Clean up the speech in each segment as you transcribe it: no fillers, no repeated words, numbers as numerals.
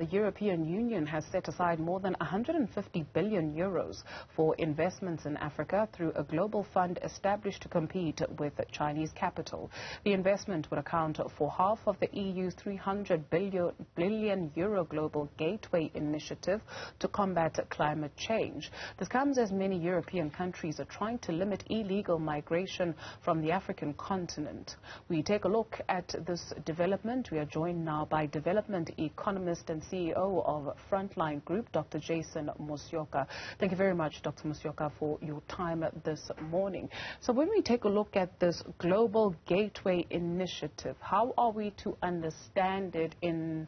The European Union has set aside more than 150 billion euros for investments in Africa through a global fund established to compete with Chinese capital. The investment would account for half of the EU's 300 billion euro global gateway initiative to combat climate change. This comes as many European countries are trying to limit illegal migration from the African continent. We take a look at this development. We are joined now by development economist and CEO of Frontline Group, Dr. Jason Musyoka. Thank you very much, Dr. Musyoka, for your time this morning. So when we take a look at this Global Gateway Initiative, how are we to understand it in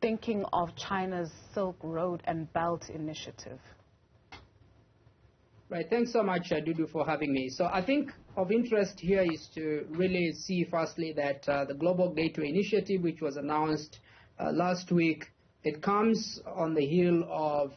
thinking of China's Silk Road and Belt Initiative? Right. Thanks so much, Dudu, for having me. So I think of interest here is to really see firstly that the Global Gateway Initiative, which was announced last week, it comes on the heel of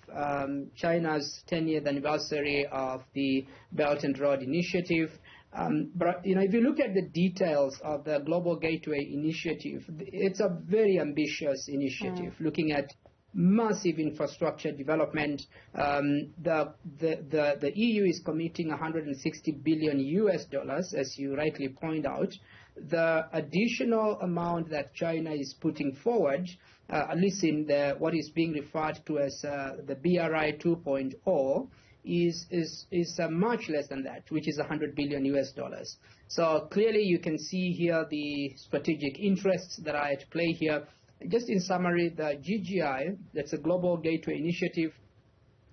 China's 10th anniversary of the Belt and Road Initiative. But, if you look at the details of the Global Gateway Initiative, it's a very ambitious initiative, looking at massive infrastructure development. The EU is committing 160 billion US dollars, as you rightly point out. The additional amount that China is putting forward, at least in what is being referred to as the BRI 2.0, is much less than that, which is 100 billion US dollars. So clearly you can see here the strategic interests that are at play here. Just in summary, the GGI, that's a Global Gateway Initiative,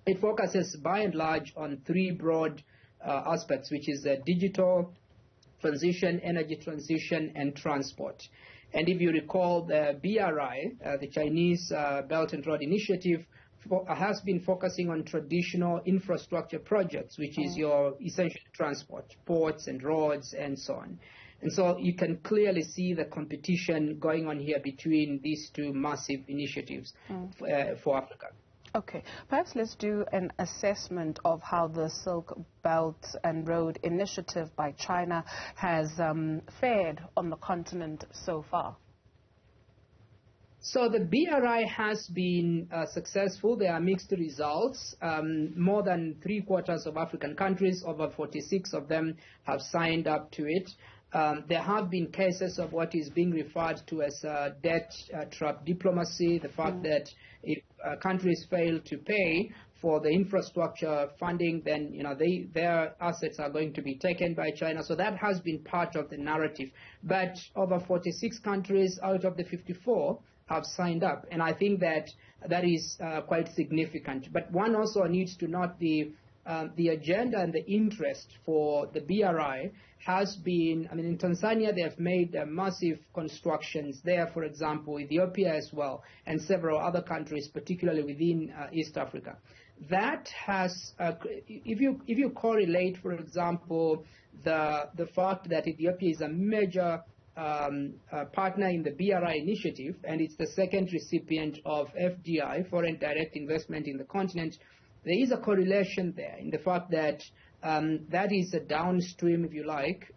it focuses by and large on three broad aspects, which is digital transition, energy transition, and transport. And if you recall, the BRI, the Chinese Belt and Road Initiative, has been focusing on traditional infrastructure projects, which is your essential transport, ports and roads and so on. And so you can clearly see the competition going on here between these two massive initiatives for Africa. Okay, perhaps let's do an assessment of how the Silk Belt and Road Initiative by China has fared on the continent so far. So the BRI has been successful. There are mixed results. More than 3/4 of African countries, over 46 of them, have signed up to it. There have been cases of what is being referred to as debt trap diplomacy, the fact that if countries fail to pay for the infrastructure funding, then their assets are going to be taken by China. So that has been part of the narrative. But over 46 countries out of the 54 have signed up, and I think that is quite significant. But one also needs to note the agenda and the interest for the BRI has been, in Tanzania they have made massive constructions there, for example, Ethiopia as well, and several other countries, particularly within East Africa. That has, if you correlate, for example, the fact that Ethiopia is a major partner in the BRI initiative, and it's the second recipient of FDI, foreign direct investment in the continent, there is a correlation there in the fact that that is a downstream, if you like,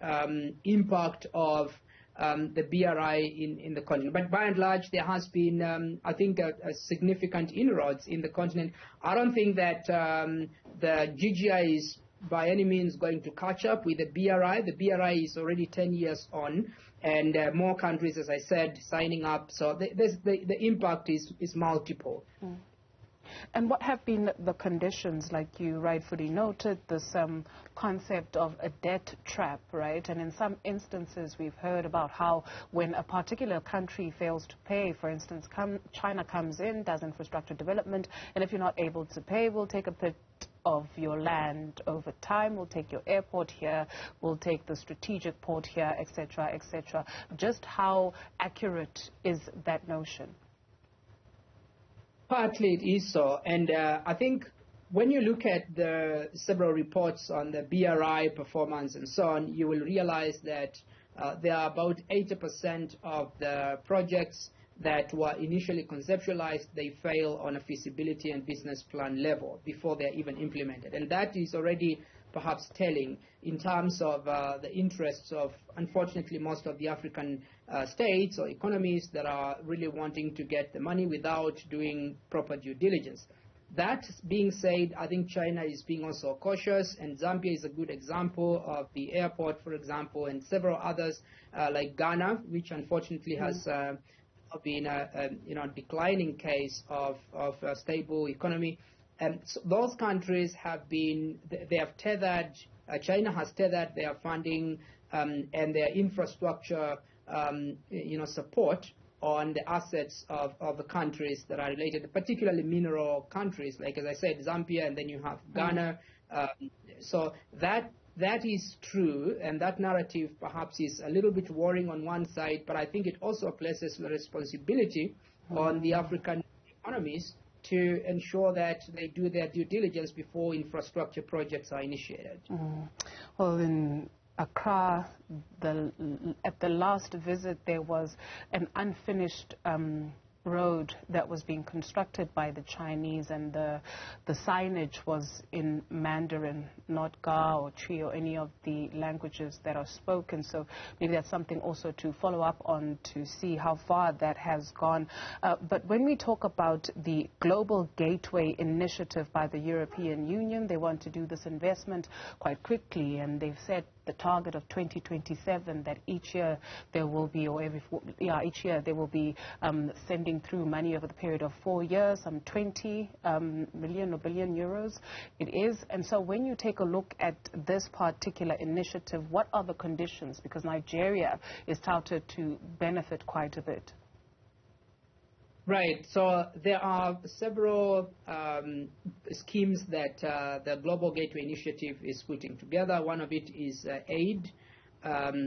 impact of the BRI in the continent. But by and large, there has been, I think, a significant inroads in the continent. I don't think that the GGI is by any means going to catch up with the BRI. The BRI is already 10 years on, and more countries, as I said, signing up. So the impact is multiple. And what have been the conditions, like you rightfully noted, this concept of a debt trap, right? And in some instances, we've heard about how when a particular country fails to pay, for instance, China comes in, does infrastructure development, and if you're not able to pay, we'll take a bit of your land over time, we'll take your airport here, we'll take the strategic port here, etc., etc. Just how accurate is that notion? Partly it is so, and I think when you look at the several reports on the BRI performance and so on, you will realize that there are about 80% of the projects that were initially conceptualized, they fail on a feasibility and business plan level before they're even implemented. And that is already perhaps telling in terms of the interests of, unfortunately, most of the African states or economies that are really wanting to get the money without doing proper due diligence. That being said, I think China is being also cautious, and Zambia is a good example of the airport, for example, and several others like Ghana, which unfortunately has been a declining case of a stable economy. And so those countries have been, they have tethered, China has tethered their funding and their infrastructure, support on the assets of the countries that are related, particularly mineral countries, like, as I said, Zambia, and then you have Ghana. So that is true, and that narrative perhaps is a little bit worrying on one side, but I think it also places the responsibility on the African economies to ensure that they do their due diligence before infrastructure projects are initiated. Well, in Accra, at the last visit, there was an unfinished road that was being constructed by the Chinese, and the signage was in Mandarin, not Ga or Chi or any of the languages that are spoken. So maybe that's something also to follow up on to see how far that has gone. But when we talk about the Global Gateway Initiative by the European Union, they want to do this investment quite quickly, and they've said the target of 2027 that each year there will be, each year they will be sending through money over the period of 4 years, some 20 million or billion euros it is. And so when you take a look at this particular initiative, what are the conditions? Because Nigeria is touted to benefit quite a bit. Right. So there are several schemes that the Global Gateway Initiative is putting together. One of it is aid,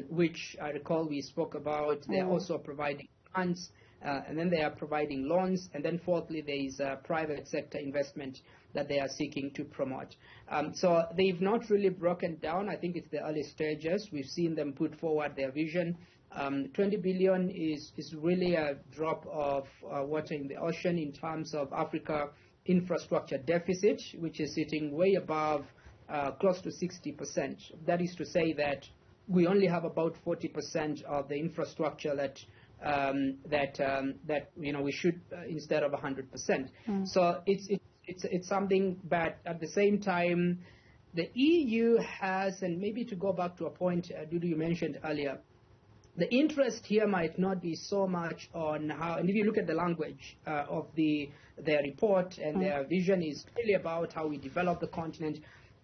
which I recall we spoke about. They're also providing grants, and then they are providing loans. And then fourthly, there is private sector investment that they are seeking to promote. So they've not really broken down. I think it's the early stages. We've seen them put forward their vision. 20 billion is really a drop of water in the ocean in terms of Africa infrastructure deficit, which is sitting way above close to 60%. That is to say that we only have about 40% of the infrastructure that we should instead of 100%. So it's something, but at the same time, the EU has, and maybe to go back to a point Dudu you mentioned earlier, the interest here might not be so much on how, and if you look at the language of their report and their vision is really about how we develop the continent.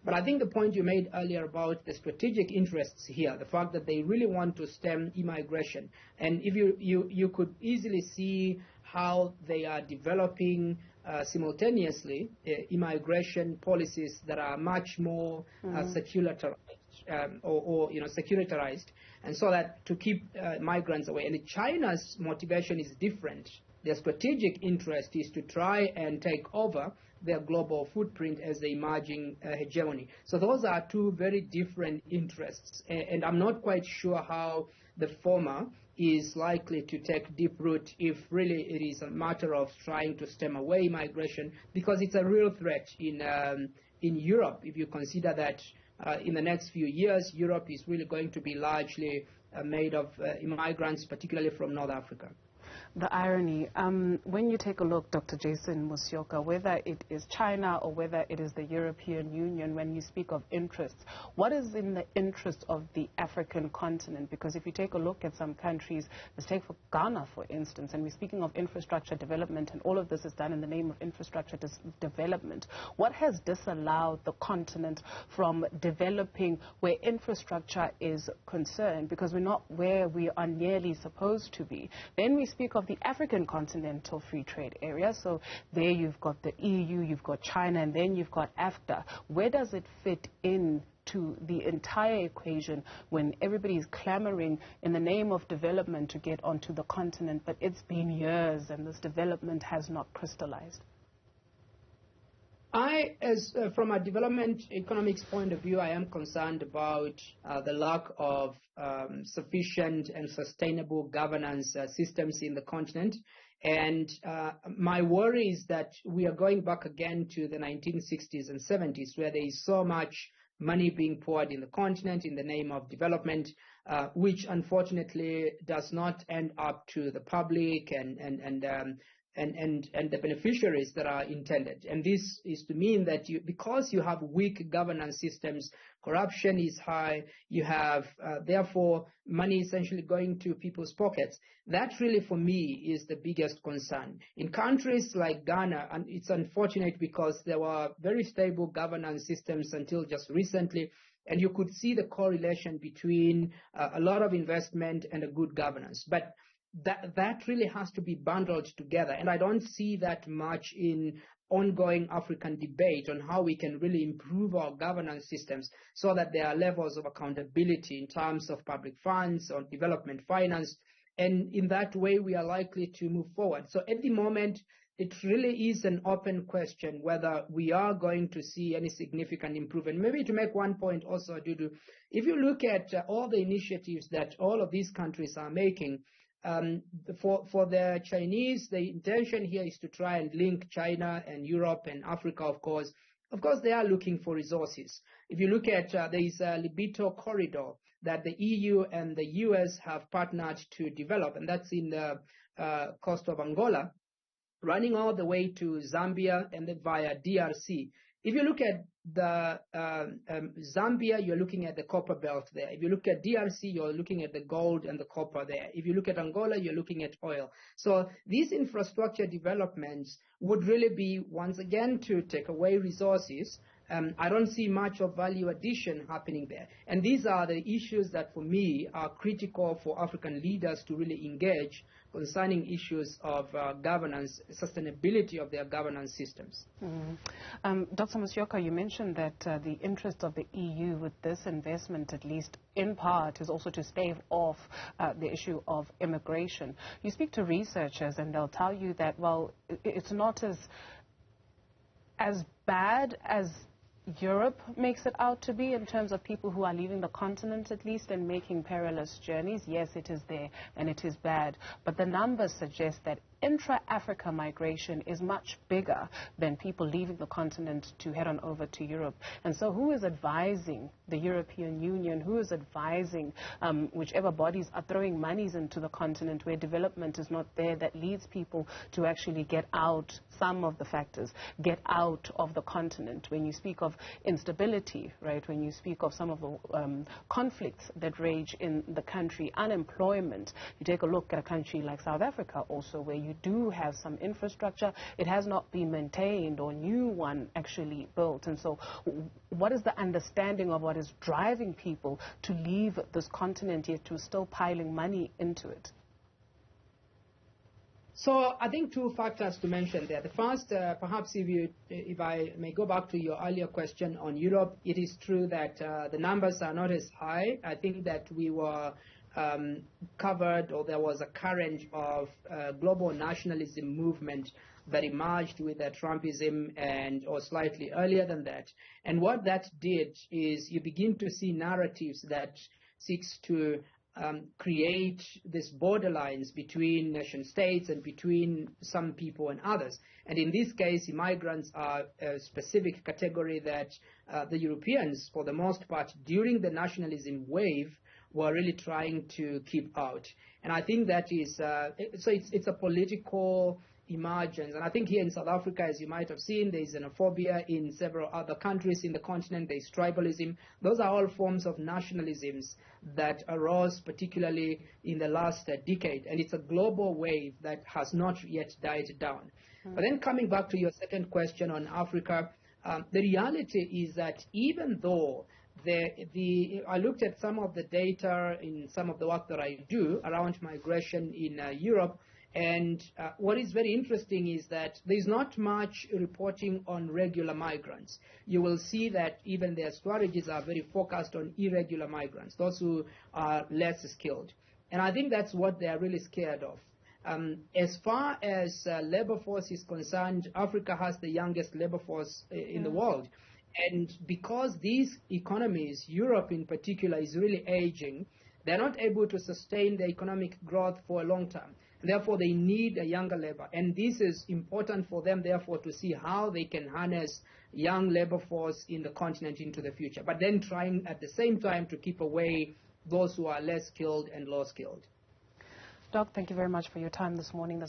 But I think the point you made earlier about the strategic interests here, the fact that they really want to stem immigration, and if you could easily see how they are developing simultaneously immigration policies that are much more secularized securitized, and so that to keep migrants away. And China's motivation is different. Their strategic interest is to try and take over their global footprint as the emerging hegemony. So those are two very different interests, and I'm not quite sure how the former is likely to take deep root if really it is a matter of trying to stem away migration, because it's a real threat in Europe. If you consider that in the next few years, Europe is really going to be largely made of immigrants, particularly from North Africa. The irony, when you take a look, Dr. Jason Musyoka, whether it is China or whether it is the European Union, when you speak of interests, what is in the interest of the African continent? Because if you take a look at some countries, let's take for Ghana, for instance, and we're speaking of infrastructure development, and all of this is done in the name of infrastructure development. What has disallowed the continent from developing where infrastructure is concerned? Because we're not where we are nearly supposed to be. Then we speak of the African Continental Free Trade Area. So there you've got the EU, you've got China, and then you've got AfCFTA. Where does it fit in to the entire equation when everybody is clamoring in the name of development to get onto the continent, but it's been years and this development has not crystallized? From a development economics point of view, I am concerned about the lack of sufficient and sustainable governance systems in the continent. And my worry is that we are going back again to the 1960s and 70s, where there is so much money being poured in the continent in the name of development, which unfortunately does not end up to the public and the beneficiaries that are intended. And this is to mean that because you have weak governance systems, corruption is high, you have therefore money essentially going to people's pockets. That really for me is the biggest concern. In countries like Ghana, and it's unfortunate because there were very stable governance systems until just recently, and you could see the correlation between a lot of investment and a good governance. But that really has to be bundled together. And I don't see that much in ongoing African debate on how we can really improve our governance systems so that there are levels of accountability in terms of public funds or development finance. And in that way, we are likely to move forward. So at the moment, it really is an open question whether we are going to see any significant improvement. Maybe to make one point also, Dudu, if you look at all the initiatives that all of these countries are making, for the Chinese, the intention here is to try and link China and Europe and Africa, of course. Of course, they are looking for resources. If you look at there is a Libido corridor that the EU and the US have partnered to develop, and that's in the coast of Angola, running all the way to Zambia and then via DRC. If you look at the Zambia, you're looking at the copper belt there. If you look at DRC, you're looking at the gold and the copper there. If you look at Angola, you're looking at oil. So these infrastructure developments would really be, once again, to take away resources. I don't see much of value addition happening there. And these are the issues that, for me, are critical for African leaders to really engage concerning issues of governance, sustainability of their governance systems. Dr. Musyoka, you mentioned that the interest of the EU with this investment, at least in part, is also to stave off the issue of immigration. You speak to researchers and they'll tell you that, well, it's not as bad as Europe makes it out to be in terms of people who are leaving the continent, at least, and making perilous journeys. Yes, it is there and it is bad, but the numbers suggest that intra-Africa migration is much bigger than people leaving the continent to head on over to Europe. And so who is advising the European Union, who is advising whichever bodies are throwing monies into the continent where development is not there, that leads people to actually get out, some of the factors, get out of the continent? When you speak of instability, right, when you speak of some of the conflicts that rage in the country, unemployment, you take a look at a country like South Africa also, where you do have some infrastructure, it has not been maintained or new one actually built. And so what is the understanding of what is driving people to leave this continent, yet to still piling money into it? So I think two factors to mention there. The first, perhaps if I may go back to your earlier question on Europe, it is true that the numbers are not as high. I think that we were covered, or there was a current of global nationalism movement that emerged with Trumpism or slightly earlier than that. And what that did is you begin to see narratives that seeks to create these borderlines between nation states and between some people and others. And in this case, immigrants are a specific category that the Europeans, for the most part, during the nationalism wave, were really trying to keep out. And I think that is, so it's a political emergence. And I think here in South Africa, as you might have seen, there is xenophobia. In several other countries in the continent, there is tribalism. Those are all forms of nationalisms that arose particularly in the last decade. And it's a global wave that has not yet died down. But then coming back to your second question on Africa, the reality is that even though I looked at some of the data in some of the work that I do around migration in Europe, and what is very interesting is that there's not much reporting on regular migrants. You will see that even their strategies are very focused on irregular migrants, those who are less skilled. And I think that's what they are really scared of. As far as labor force is concerned, Africa has the youngest labor force in the world. And because these economies, Europe in particular, is really aging, they're not able to sustain the economic growth for a long time. Therefore, they need a younger labor. And this is important for them, therefore, to see how they can harness young labor force in the continent into the future, but then trying at the same time to keep away those who are less skilled and low skilled. Doc, thank you very much for your time this morning.